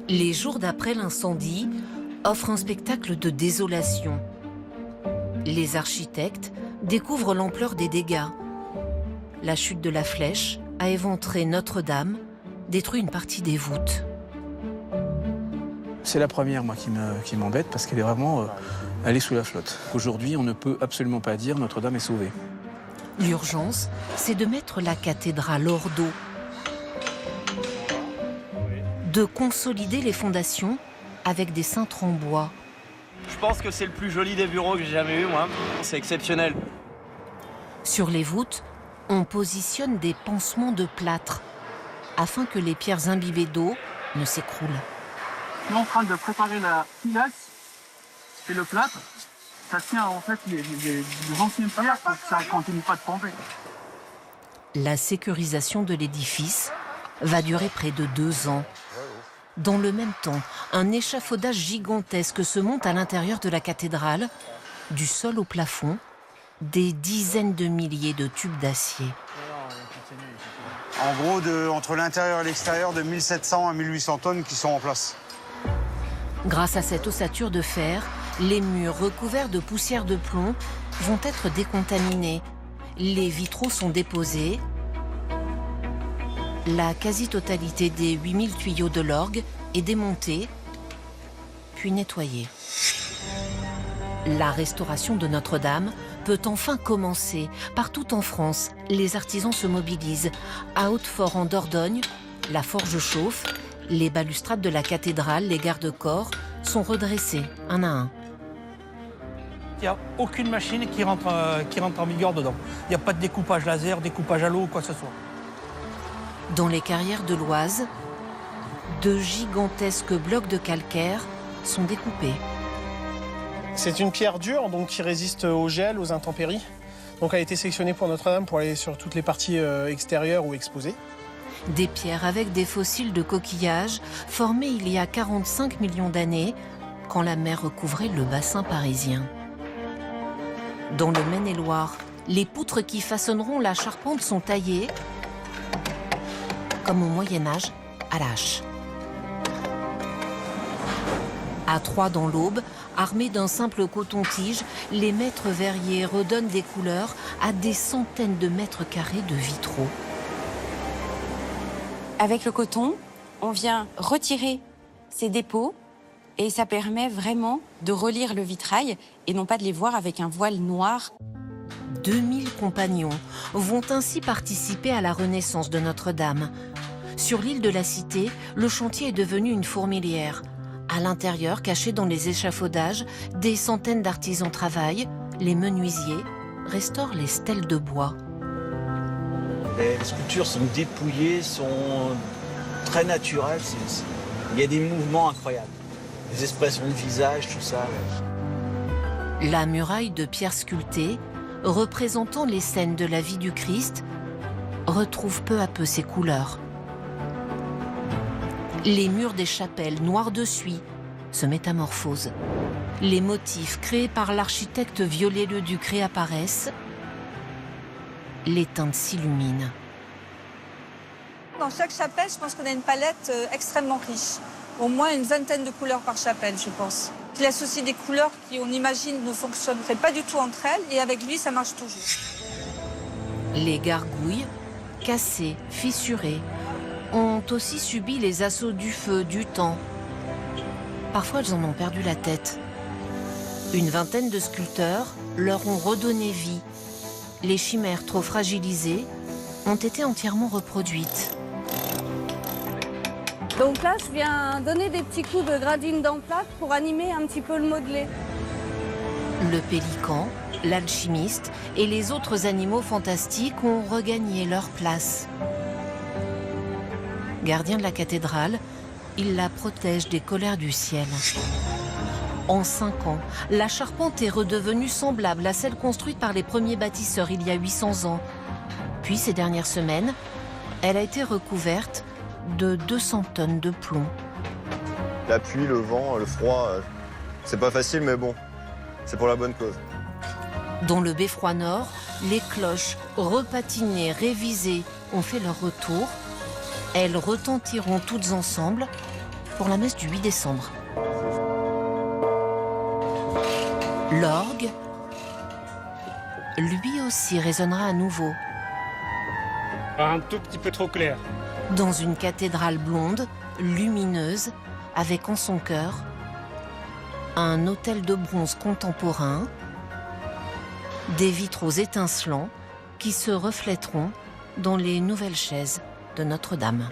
Les jours d'après l'incendie offrent un spectacle de désolation. Les architectes découvrent l'ampleur des dégâts. La chute de la flèche a éventré Notre-Dame, détruit une partie des voûtes. C'est la première, moi, qui m'embête parce qu'elle est vraiment elle est sous la flotte. Aujourd'hui, on ne peut absolument pas dire Notre-Dame est sauvée. L'urgence, c'est de mettre la cathédrale hors d'eau, de consolider les fondations avec des cintres en bois. Je pense que c'est le plus joli des bureaux que j'ai jamais eu, moi. C'est exceptionnel. Sur les voûtes, on positionne des pansements de plâtre afin que les pierres imbibées d'eau ne s'écroulent. On est en train de préparer la pilasse et le plâtre. Ça tient en fait les anciennes pierres pour que ça ne continue pas de tomber. La sécurisation de l'édifice va durer près de 2 ans. Dans le même temps, un échafaudage gigantesque se monte à l'intérieur de la cathédrale, du sol au plafond, des dizaines de milliers de tubes d'acier. En gros, entre l'intérieur et l'extérieur, de 1700 à 1800 tonnes qui sont en place. Grâce à cette ossature de fer, les murs recouverts de poussière de plomb vont être décontaminés. Les vitraux sont déposés. La quasi-totalité des 8000 tuyaux de l'orgue est démontée, puis nettoyée. La restauration de Notre-Dame peut enfin commencer. Partout en France, les artisans se mobilisent. À Hautefort en Dordogne, la forge chauffe. Les balustrades de la cathédrale, les garde-corps, sont redressés, un à un. Il n'y a aucune machine qui rentre en vigueur dedans. Il n'y a pas de découpage laser, découpage à l'eau ou quoi que ce soit. Dans les carrières de l'Oise, de gigantesques blocs de calcaire sont découpés. C'est une pierre dure donc, qui résiste au gel, aux intempéries. Donc, elle a été sélectionnée pour Notre-Dame pour aller sur toutes les parties extérieures ou exposées. Des pierres avec des fossiles de coquillages formés il y a 45 millions d'années, quand la mer recouvrait le bassin parisien. Dans le Maine-et-Loire, les poutres qui façonneront la charpente sont taillées, comme au Moyen-Âge, à la hache. À Troyes dans l'Aube, armés d'un simple coton-tige, les maîtres verriers redonnent des couleurs à des centaines de mètres carrés de vitraux. Avec le coton, on vient retirer ces dépôts et ça permet vraiment de relire le vitrail et non pas de les voir avec un voile noir. 2000 compagnons vont ainsi participer à la renaissance de Notre-Dame. Sur l'île de la Cité, le chantier est devenu une fourmilière. À l'intérieur, cachés dans les échafaudages, des centaines d'artisans travaillent. Les menuisiers restaurent les stèles de bois. Les sculptures sont dépouillées, sont très naturelles. Il y a des mouvements incroyables. Des expressions de visage, tout ça. La muraille de pierre sculptée, représentant les scènes de la vie du Christ, retrouve peu à peu ses couleurs. Les murs des chapelles, noirs de suie, se métamorphosent. Les motifs créés par l'architecte Viollet-le-Duc réapparaissent. Les teintes s'illuminent. Dans chaque chapelle, je pense qu'on a une palette extrêmement riche. Au moins une vingtaine de couleurs par chapelle, je pense. Il associe des couleurs qui, on imagine, ne fonctionneraient pas du tout entre elles, et avec lui, ça marche toujours. Les gargouilles, cassées, fissurées, ont aussi subi les assauts du feu, du temps. Parfois, elles en ont perdu la tête. Une vingtaine de sculpteurs leur ont redonné vie. Les chimères trop fragilisées ont été entièrement reproduites. Donc là, je viens donner des petits coups de gradine d'emplâtre pour animer un petit peu le modelé. Le pélican, l'alchimiste et les autres animaux fantastiques ont regagné leur place. Gardien de la cathédrale, il la protège des colères du ciel. En 5 ans, la charpente est redevenue semblable à celle construite par les premiers bâtisseurs il y a 800 ans. Puis, ces dernières semaines, elle a été recouverte de 200 tonnes de plomb. La pluie, le vent, le froid, c'est pas facile, mais bon, c'est pour la bonne cause. Dans le beffroi nord, les cloches repatinées, révisées, ont fait leur retour. Elles retentiront toutes ensemble pour la messe du 8 décembre. L'orgue, lui aussi, résonnera à nouveau. Un tout petit peu trop clair. Dans une cathédrale blonde, lumineuse, avec en son cœur un autel de bronze contemporain, des vitraux étincelants qui se reflèteront dans les nouvelles chaises de Notre-Dame.